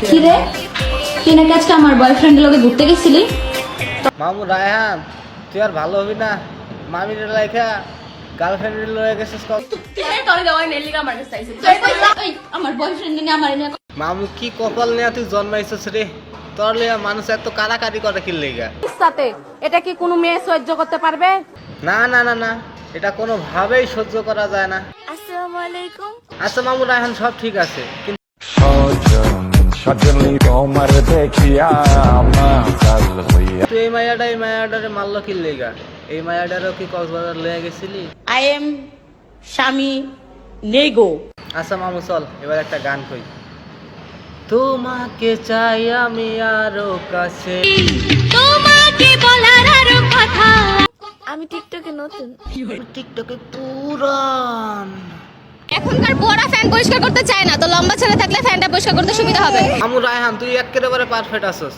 কি রে, তুই নাকি আজকে আমার বয়ফ্রেন্ডের লগে ঘুরতে গেছিলি? মামু রায়হান, তুই আর ভালো হবি না। মামির লেখা গার্লফ্রেন্ডের লয়ে গেছিস আমার বয়ফ্রেন্ড নিয়ে আমার নিয়ে মামু কি কপাল নিয়ে তুই জন্মাইছিস রে। তোর লিয়া মানুষ এত কারাকারি করে কি লেগা? সাথে এটা কি কোনো মেয়ে সহ্য করতে পারবে? না না না না, এটা কোনো ভাবেই সহ্য করা যায় না। আসসালামু আলাইকুম। আচ্ছা মামু রায়হান, সব ঠিক আছে, কিন্তু সজনী তোমার দেখিয়া মাতাল হইয়া তুই এই মায়াডারে মারলো কি লেগা? এই মায়াডারও কি কক্সবাজার লয়ে গেছিলি? আই এম স্বামী নেগো। আচ্ছা মামু চল এবার একটা গান কই। তোমাকে চাই আমি আরো কাছে। তোমাকে বলার আরো কথা। আমি টিকটকে নতুন। টিকটকে পুরান। এখনকার বড় ফ্যান পরিষ্কার করতে চায় না, তো লম্বা ছেলে থাকলে ফ্যানটা পরিষ্কার করতে সুবিধা হবে। মামু রায়হান, তুই একেবারে পারফেক্ট আছস।